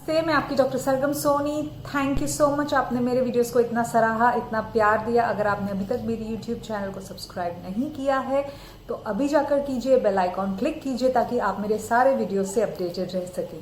नमस्ते, मैं आपकी doctor Sargam Soni. Thank you so much, आपने मेरे वीडियोस को इतना सराहा, इतना प्यार दिया। अगर आपने अभी तक मेरी यूट्यूब चैनल को सब्सक्राइब नहीं किया है तो अभी जाकर कीजिए, बेल आइकॉन क्लिक कीजिए ताकि आप मेरे सारे वीडियोस से अपडेटेड रह सकें।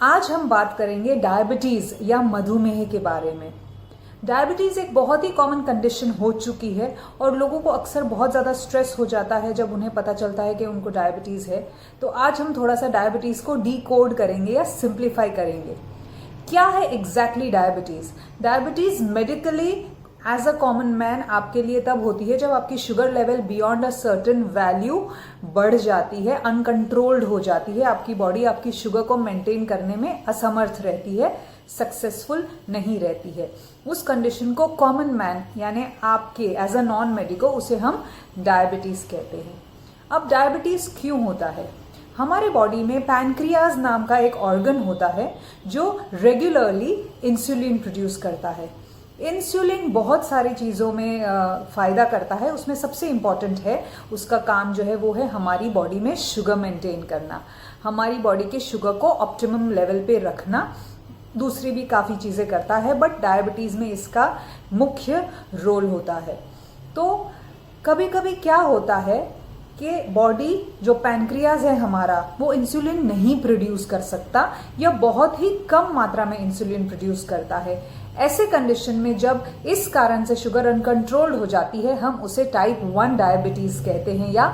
आज हम बात करेंगे डायबिटीज या मधुमेह के बारे में। डायबिटीज एक बहुत ही कॉमन कंडीशन हो चुकी है और लोगों को अक्सर बहुत ज़्यादा स्ट्रेस हो जाता है जब उन्हें पता चलता है कि उनको डायबिटीज़ है। तो आज हम थोड़ा सा डायबिटीज़ को डीकोड करेंगे या सिंप्लीफाई करेंगे। क्या है exactly diabetes? Diabetes medically as a common man आपके लिए तब होती है जब आपकी sugar level beyond a certain value बढ़ जाती है, अनकंट्रोल्ड हो जाती है। आपकी बॉडी आपकी शुगर को मेंटेन करने में असमर्थ रहती है, सक्सेसफुल नहीं रहती है। उस कंडीशन को कॉमन मैन यानी आपके एज अ नॉन मेडिको उसे हम डायबिटीज कहते हैं। अब डायबिटीज क्यों होता है? हमारे बॉडी में पैनक्रियाज नाम का एक ऑर्गन होता है जो रेगुलरली इंसुलिन प्रोड्यूस करता है। इंसुलिन बहुत सारी चीज़ों में फ़ायदा करता है, उसमें सबसे इम्पॉर्टेंट है उसका काम जो है वो है हमारी बॉडी में शुगर मेंटेन करना, हमारी बॉडी के शुगर को ऑप्टिमम लेवल पे रखना। दूसरी भी काफ़ी चीज़ें करता है बट डायबिटीज़ में इसका मुख्य रोल होता है। तो कभी कभी क्या होता है कि बॉडी जो पैनक्रियाज है हमारा वो इंसुलिन नहीं प्रोड्यूस कर सकता या बहुत ही कम मात्रा में इंसुलिन प्रोड्यूस करता है। ऐसे कंडीशन में जब इस कारण से शुगर अनकंट्रोल्ड हो जाती है हम उसे टाइप 1 डायबिटीज कहते हैं या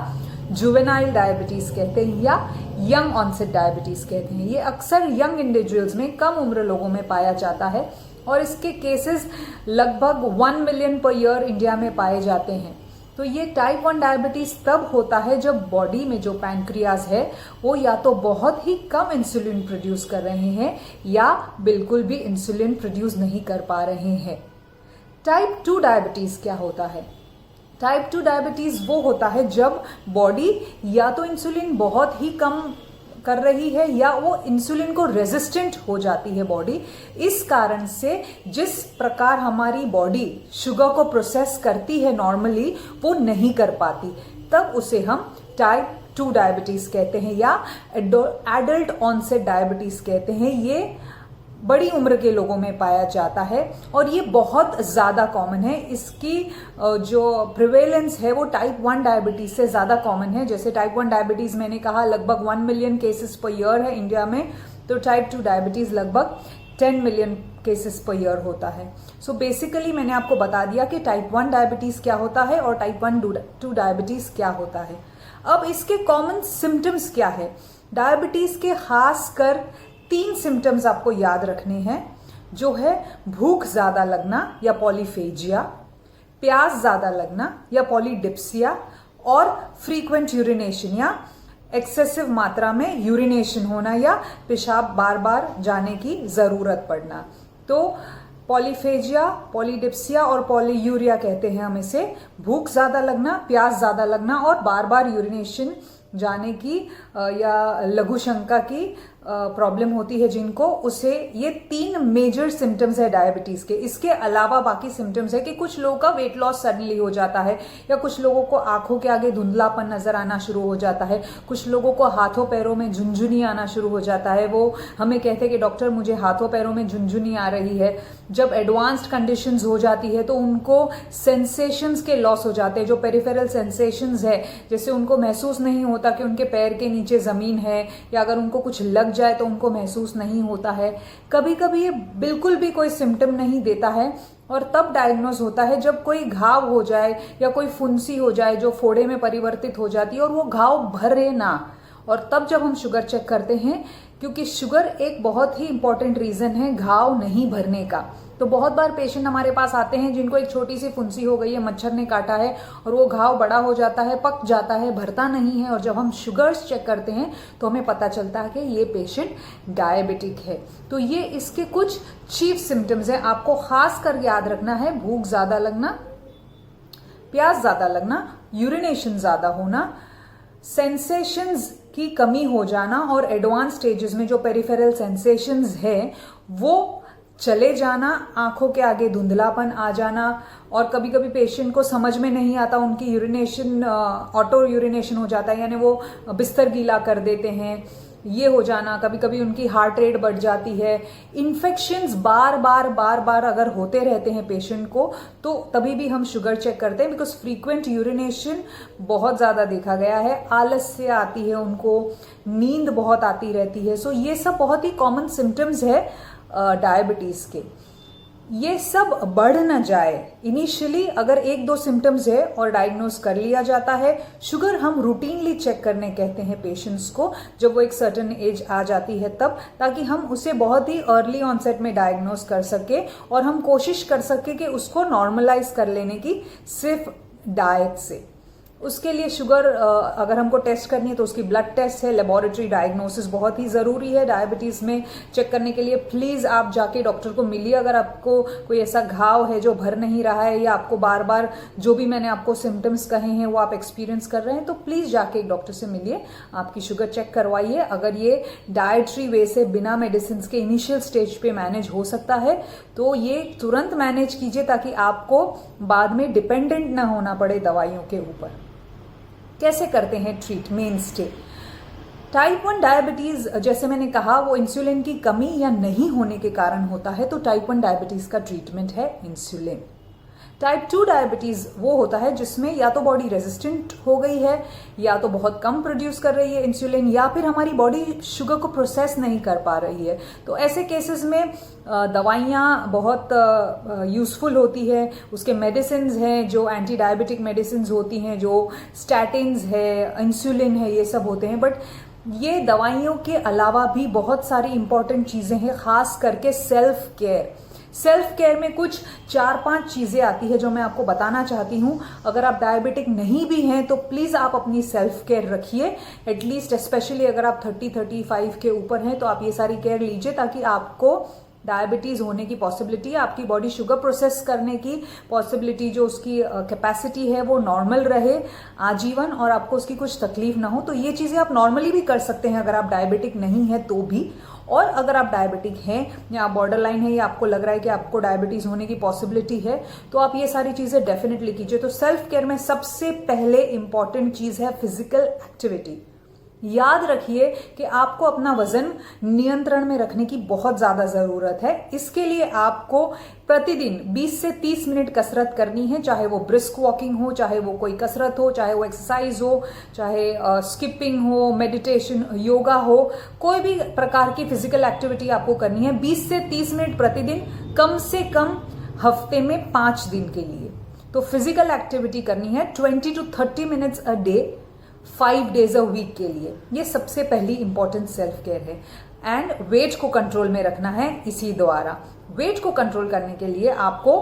जुवेनाइल डायबिटीज कहते हैं या यंग ऑनसेट डायबिटीज कहते हैं। ये अक्सर यंग इंडिविजुअल्स में, कम उम्र लोगों में पाया जाता है और इसके केसेस लगभग 1 मिलियन पर ईयर इंडिया में पाए जाते हैं। तो ये टाइप 1 डायबिटीज तब होता है जब बॉडी में जो पैनक्रियाज है वो या तो बहुत ही कम इंसुलिन प्रोड्यूस कर रहे हैं या बिल्कुल भी इंसुलिन प्रोड्यूस नहीं कर पा रहे हैं। टाइप 2 डायबिटीज क्या होता है? टाइप 2 डायबिटीज वो होता है जब बॉडी या तो इंसुलिन बहुत ही कम कर रही है या वो इंसुलिन को रेजिस्टेंट हो जाती है बॉडी। इस कारण से जिस प्रकार हमारी बॉडी शुगर को प्रोसेस करती है नॉर्मली वो नहीं कर पाती, तब उसे हम टाइप 2 डायबिटीज कहते हैं या एडल्ट ऑनसेट डायबिटीज कहते हैं। ये बड़ी उम्र के लोगों में पाया जाता है और ये बहुत ज़्यादा कॉमन है। इसकी जो प्रिवेलेंस है वो टाइप 1 डायबिटीज से ज़्यादा कॉमन है। जैसे टाइप 1 डायबिटीज़ मैंने कहा लगभग 1 मिलियन केसेस पर ईयर है इंडिया में, तो टाइप 2 डायबिटीज़ लगभग 10 मिलियन केसेस पर ईयर होता है। सो बेसिकली मैंने आपको बता दिया कि टाइप 1 डायबिटीज़ क्या होता है और टाइप 2 डायबिटीज़ क्या होता है। अब इसके कॉमन सिम्टम्स क्या है? डायबिटीज़ के खासकर 3 सिम्टम्स आपको याद रखने हैं, जो है भूख ज्यादा लगना या पॉलीफेजिया, प्यास ज्यादा लगना या पॉलीडिप्सिया और फ्रीक्वेंट यूरिनेशन या एक्सेसिव मात्रा में यूरिनेशन होना या पेशाब बार बार जाने की जरूरत पड़ना। तो पॉलीफेजिया, पॉलीडिप्सिया और पॉलीयूरिया कहते हैं हम इसे। भूख ज्यादा लगना, प्यास ज्यादा लगना और बार बार यूरिनेशन जाने की या लघु शंका की प्रॉब्लम होती है जिनको, उसे ये 3 मेजर सिम्टम्स है डायबिटीज के। इसके अलावा बाकी सिम्टम्स है कि कुछ लोगों का वेट लॉस सडनली हो जाता है या कुछ लोगों को आंखों के आगे धुंधलापन नजर आना शुरू हो जाता है, कुछ लोगों को हाथों पैरों में झुंझुनी आना शुरू हो जाता है। वो हमें कहते हैं कि डॉक्टर मुझे हाथों पैरों में झुंझुनी आ रही है। जब एडवांस्ड कंडीशंस हो जाती है तो उनको सेंसेशंस के लॉस हो जाते हैं, जो पेरिफेरल सेंसेशंस है, जैसे उनको महसूस नहीं होता कि उनके पैर के नीचे जमीन है या अगर उनको कुछ लग जाए तो उनको महसूस नहीं होता है। कभी कभी ये बिल्कुल भी कोई सिम्टम नहीं देता है और तब डायग्नोज होता है जब कोई घाव हो जाए या कोई फुंसी हो जाए जो फोड़े में परिवर्तित हो जाती है और वो घाव भरे ना, और तब जब हम शुगर चेक करते हैं, क्योंकि शुगर एक बहुत ही इंपॉर्टेंट रीजन है घाव नहीं भरने का। तो बहुत बार पेशेंट हमारे पास आते हैं जिनको एक छोटी सी फुंसी हो गई है, मच्छर ने काटा है और वो घाव बड़ा हो जाता है, पक जाता है, भरता नहीं है, और जब हम शुगर्स चेक करते हैं तो हमें पता चलता है कि ये पेशेंट डायबिटिक है। तो ये इसके कुछ चीफ सिम्टम्स हैं, आपको खास कर याद रखना है। भूख ज्यादा लगना, प्यास ज्यादा लगना, यूरिनेशन ज्यादा होना, सेंसेशंस की कमी हो जाना और एडवांस स्टेजेस में जो पेरिफेरल सेंसेशंस है वो चले जाना, आंखों के आगे धुंधलापन आ जाना, और कभी कभी पेशेंट को समझ में नहीं आता, उनकी यूरिनेशन ऑटो यूरिनेशन हो जाता है, यानी वो बिस्तर गीला कर देते हैं, ये हो जाना, कभी कभी उनकी हार्ट रेट बढ़ जाती है, इन्फेक्शंस बार बार अगर होते रहते हैं पेशेंट को, तो तभी भी हम शुगर चेक करते हैं, बिकॉज फ्रीक्वेंट यूरिनेशन बहुत ज़्यादा देखा गया है, आलस्य आती है उनको, नींद बहुत आती रहती है। सो ये सब बहुत ही कॉमन सिम्टम्स है डायबिटीज़ के। ये सब बढ़ न जाए, इनिशियली अगर 1-2 सिम्टम्स है और डायग्नोज कर लिया जाता है। शुगर हम रूटीनली चेक करने कहते हैं पेशेंट्स को, जब वो एक सर्टेन एज आ जाती है तब, ताकि हम उसे बहुत ही अर्ली ऑनसेट में डायग्नोज कर सके और हम कोशिश कर सके कि उसको नॉर्मलाइज कर लेने की सिर्फ डाइट से। उसके लिए शुगर अगर हमको टेस्ट करनी है तो उसकी ब्लड टेस्ट है, लेबोरेटरी डायग्नोसिस बहुत ही ज़रूरी है डायबिटीज़ में चेक करने के लिए। प्लीज़ आप जाके डॉक्टर को मिलिए। अगर आपको कोई ऐसा घाव है जो भर नहीं रहा है, या आपको बार बार जो भी मैंने आपको सिम्टम्स कहे हैं वो आप एक्सपीरियंस कर रहे हैं, तो प्लीज़ जाके एक डॉक्टर से मिलिए, आपकी शुगर चेक करवाइए। अगर ये डाइटरी वे से बिना मेडिसिन के इनिशियल स्टेज पे मैनेज हो सकता है तो ये तुरंत मैनेज कीजिए, ताकि आपको बाद में डिपेंडेंट ना होना पड़े दवाइयों के ऊपर। कैसे करते हैं treat? Main stay type 1 diabetes, जैसे मैंने कहा, वो इंसुलिन की कमी या नहीं होने के कारण होता है, तो टाइप 1 डायबिटीज का ट्रीटमेंट है इंसुलिन। टाइप 2 डायबिटीज वो होता है जिसमें या तो बॉडी रेजिस्टेंट हो गई है, या तो बहुत कम प्रोड्यूस कर रही है इंसुलिन, या फिर हमारी बॉडी शुगर को प्रोसेस नहीं कर पा रही है। तो ऐसे केसेस में दवाइयाँ बहुत यूजफुल होती है। उसके मेडिसिन हैं जो एंटी डायबिटिक मेडिसिन होती हैं, जो स्टैटिन्स है, इंसुलिन है, ये सब होते हैं। बट ये दवाइयों के अलावा भी बहुत सारी इंपॉर्टेंट चीज़ें हैं, खास करके सेल्फ केयर। सेल्फ केयर में कुछ 4-5 चीज़ें आती है जो मैं आपको बताना चाहती हूँ। अगर आप डायबिटिक नहीं भी हैं तो प्लीज़ आप अपनी सेल्फ केयर रखिए, एटलीस्ट स्पेशली अगर आप 30-35 के ऊपर हैं तो आप ये सारी केयर लीजिए, ताकि आपको डायबिटीज़ होने की पॉसिबिलिटी, आपकी बॉडी शुगर प्रोसेस करने की पॉसिबिलिटी, जो उसकी कैपेसिटी है वो नॉर्मल रहे आजीवन, और आपको उसकी कुछ तकलीफ ना हो। तो ये चीज़ें आप नॉर्मली भी कर सकते हैं अगर आप डायबिटिक नहीं है तो भी। और अगर आप डायबिटिक हैं या आप बॉर्डर लाइन है, या आपको लग रहा है कि आपको डायबिटीज़ होने की पॉसिबिलिटी है, तो आप ये सारी चीज़ें डेफिनेटली कीजिए। तो सेल्फ केयर में सबसे पहले इंपॉर्टेंट चीज़ है फिजिकल एक्टिविटी। याद रखिए कि आपको अपना वजन नियंत्रण में रखने की बहुत ज़्यादा ज़रूरत है। इसके लिए आपको प्रतिदिन 20 से 30 मिनट कसरत करनी है, चाहे वो ब्रिस्क वॉकिंग हो, चाहे वो कोई कसरत हो, चाहे वो एक्सरसाइज हो, चाहे स्किपिंग हो, मेडिटेशन, योगा हो, कोई भी प्रकार की फिजिकल एक्टिविटी आपको करनी है 20 से 30 मिनट प्रतिदिन, कम से कम हफ्ते में 5 दिन के लिए। तो फिजिकल एक्टिविटी करनी है 20 to 30 minutes a day, 5 days a week के लिए। ये सबसे पहली इंपॉर्टेंट सेल्फ केयर है। एंड वेट को कंट्रोल में रखना है इसी द्वारा। वेट को कंट्रोल करने के लिए आपको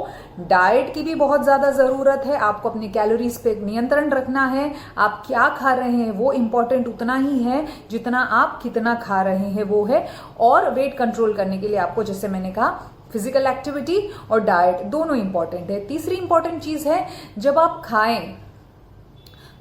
डाइट की भी बहुत ज़्यादा ज़रूरत है। आपको अपनी कैलोरीज पे नियंत्रण रखना है। आप क्या खा रहे हैं वो इम्पॉर्टेंट उतना ही है जितना आप कितना खा रहे हैं वो है। और वेट कंट्रोल करने के लिए आपको, जैसे मैंने कहा, फिजिकल एक्टिविटी और डाइट दोनों इंपॉर्टेंट है। तीसरी इंपॉर्टेंट चीज़ है, जब आप खाएं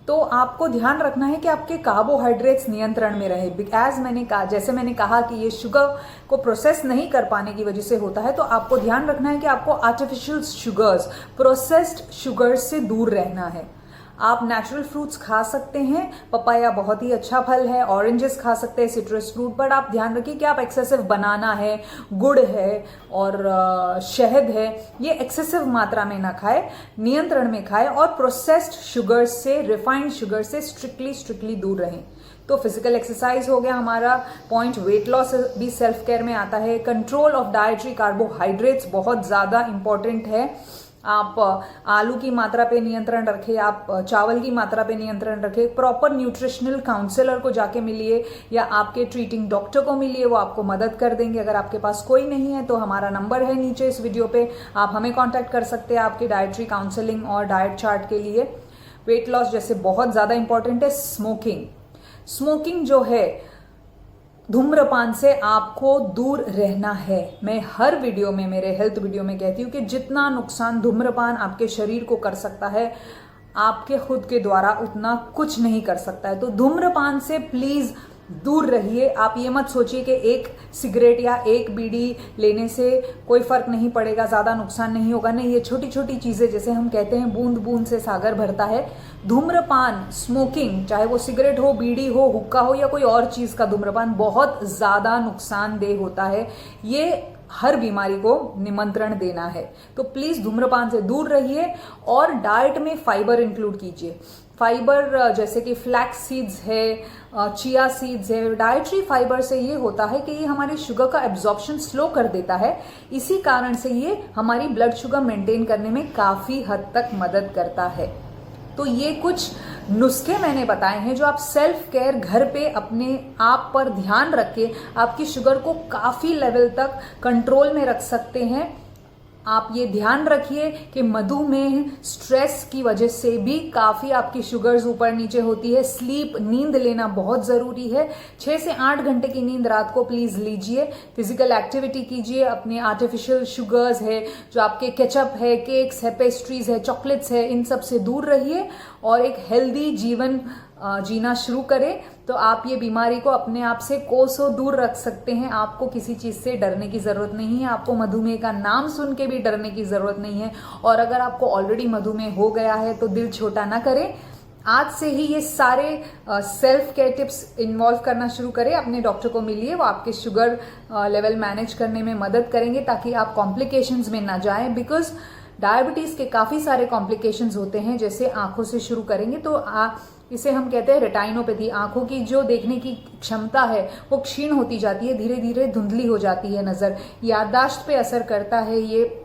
तो आपको ध्यान रखना है कि आपके कार्बोहाइड्रेट्स नियंत्रण में रहे। एज मैंने कहा, जैसे मैंने कहा कि ये शुगर को प्रोसेस नहीं कर पाने की वजह से होता है, तो आपको ध्यान रखना है कि आपको आर्टिफिशियल शुगर्स, प्रोसेस्ड शुगर्स से दूर रहना है। आप नेचुरल फ्रूट्स खा सकते हैं, पपाया बहुत ही अच्छा फल है, ऑरेंजेस खा सकते हैं, सिट्रस फ्रूट, बट आप ध्यान रखिए कि आप एक्सेसिव बनाना है, गुड़ है और शहद है, ये एक्सेसिव मात्रा में ना खाए, नियंत्रण में खाए। और प्रोसेस्ड शुगर से, रिफाइंड शुगर से स्ट्रिक्टली दूर रहें। तो फिजिकल एक्सरसाइज हो गया हमारा पॉइंट। वेट लॉस भी सेल्फ केयर में आता है। कंट्रोल ऑफ डाइटरी कार्बोहाइड्रेट्स बहुत ज़्यादा इंपॉर्टेंट है। आप आलू की मात्रा पे नियंत्रण रखें, आप चावल की मात्रा पे नियंत्रण रखें। प्रॉपर न्यूट्रिशनल काउंसलर को जाके मिलिए या आपके ट्रीटिंग डॉक्टर को मिलिए, वो आपको मदद कर देंगे। अगर आपके पास कोई नहीं है तो हमारा नंबर है नीचे इस वीडियो पे, आप हमें कांटेक्ट कर सकते हैं आपकी डाइटरी काउंसलिंग और डाइट चार्ट के लिए। वेट लॉस जैसे बहुत ज़्यादा इंपॉर्टेंट है स्मोकिंग जो है, धूम्रपान से आपको दूर रहना है। मैं हर वीडियो में, मेरे हेल्थ वीडियो में कहती हूँ कि जितना नुकसान धूम्रपान आपके शरीर को कर सकता है, आपके खुद के द्वारा उतना कुछ नहीं कर सकता है। तो धूम्रपान से प्लीज दूर रहिए। आप ये मत सोचिए कि एक सिगरेट या एक बीड़ी लेने से कोई फर्क नहीं पड़ेगा, ज्यादा नुकसान नहीं होगा। नहीं, ये छोटी छोटी चीजें, जैसे हम कहते हैं बूंद बूंद से सागर भरता है। धूम्रपान, स्मोकिंग, चाहे वो सिगरेट हो, बीड़ी हो, हुक्का हो या कोई और चीज का धूम्रपान, बहुत ज्यादा नुकसानदेह होता है। ये हर बीमारी को निमंत्रण देना है। तो प्लीज धूम्रपान से दूर रहिए और डाइट में फाइबर इंक्लूड कीजिए। फाइबर जैसे कि फ्लैक्स सीड्स है, चिया सीड्स है। डाइटरी फाइबर से ये होता है कि ये हमारी शुगर का एब्जॉर्प्शन स्लो कर देता है। इसी कारण से ये हमारी ब्लड शुगर मेंटेन करने में काफी हद तक मदद करता है। तो ये कुछ नुस्खे मैंने बताए हैं जो आप सेल्फ केयर घर पे अपने आप पर ध्यान रख के आपकी शुगर को काफी लेवल तक कंट्रोल में रख सकते हैं। आप ये ध्यान रखिए कि मधुमेह, स्ट्रेस की वजह से भी काफी आपकी शुगर्स ऊपर नीचे होती है। स्लीप, नींद लेना बहुत जरूरी है। 6 से 8 घंटे की नींद रात को प्लीज लीजिए। फिजिकल एक्टिविटी कीजिए। अपने आर्टिफिशियल शुगर्स है, जो आपके केचप है, केक्स है, पेस्ट्रीज है, चॉकलेट्स है, इन सब से दूर रहिए और एक हेल्दी जीवन जीना शुरू करें। तो आप ये बीमारी को अपने आप से कोसों दूर रख सकते हैं। आपको किसी चीज से डरने की जरूरत नहीं है। आपको मधुमेह का नाम सुन के भी डरने की जरूरत नहीं है। और अगर आपको ऑलरेडी मधुमेह हो गया है तो दिल छोटा ना करें। आज से ही ये सारे सेल्फ केयर टिप्स इन्वॉल्व करना शुरू करें। अपने डॉक्टर को मिलिए, वो आपके शुगर लेवल मैनेज करने में मदद करेंगे ताकि आप कॉम्प्लिकेशंस में ना जाएं। बिकॉज डायबिटीज के काफी सारे कॉम्प्लिकेशंस होते हैं। जैसे आंखों से शुरू करेंगे तो इसे हम कहते हैं रेटाइनोपैथी। आंखों की जो देखने की क्षमता है वो क्षीण होती जाती है, धीरे धीरे धुंधली हो जाती है नजर। याददाश्त पे असर करता है ये।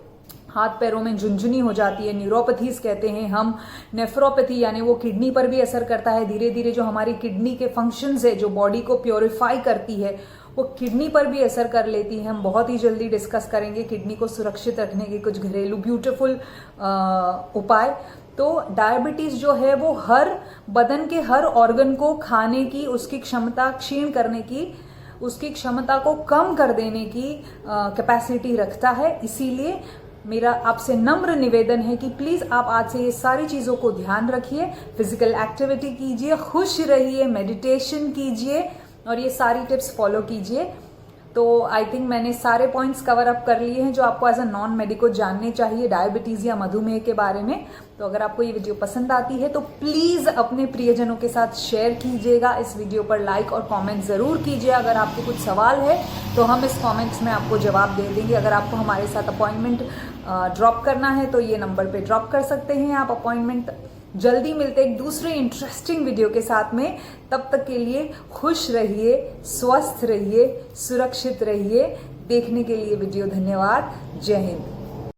हाथ पैरों में झुंझुनी हो जाती है, न्यूरोपैथीज कहते हैं हम। नेफ्रोपैथी यानी वो किडनी पर भी असर करता है। धीरे धीरे जो हमारी किडनी के फंक्शंस है, जो बॉडी को प्योरीफाई करती है, वो किडनी पर भी असर कर लेती है। हम बहुत ही जल्दी डिस्कस करेंगे किडनी को सुरक्षित रखने के कुछ घरेलू ब्यूटीफुल उपाय। तो डायबिटीज जो है वो हर बदन के हर ऑर्गन को खाने की, उसकी क्षमता क्षीण करने की, उसकी क्षमता को कम कर देने की कैपेसिटी रखता है। इसीलिए मेरा आपसे नम्र निवेदन है कि प्लीज आप आज से ये सारी चीजों को ध्यान रखिए। फिजिकल एक्टिविटी कीजिए, खुश रहिए, मेडिटेशन कीजिए और ये सारी टिप्स फॉलो कीजिए। तो आई थिंक मैंने सारे पॉइंट्स कवर अप कर लिए हैं जो आपको एज अ नॉन मेडिको जानने चाहिए डायबिटीज या मधुमेह के बारे में। तो अगर आपको ये वीडियो पसंद आती है तो प्लीज अपने प्रियजनों के साथ शेयर कीजिएगा। इस वीडियो पर लाइक और कमेंट जरूर कीजिए। अगर आपको कुछ सवाल है तो हम इस कमेंट्स में आपको जवाब दे देंगे। अगर आपको हमारे साथ अपॉइंटमेंट ड्रॉप करना है तो ये नंबर पे ड्रॉप कर सकते हैं आप अपॉइंटमेंट। जल्दी मिलते एक दूसरे इंटरेस्टिंग वीडियो के साथ में। तब तक के लिए खुश रहिए, स्वस्थ रहिए, सुरक्षित रहिए। देखने के लिए वीडियो धन्यवाद। जय हिंद।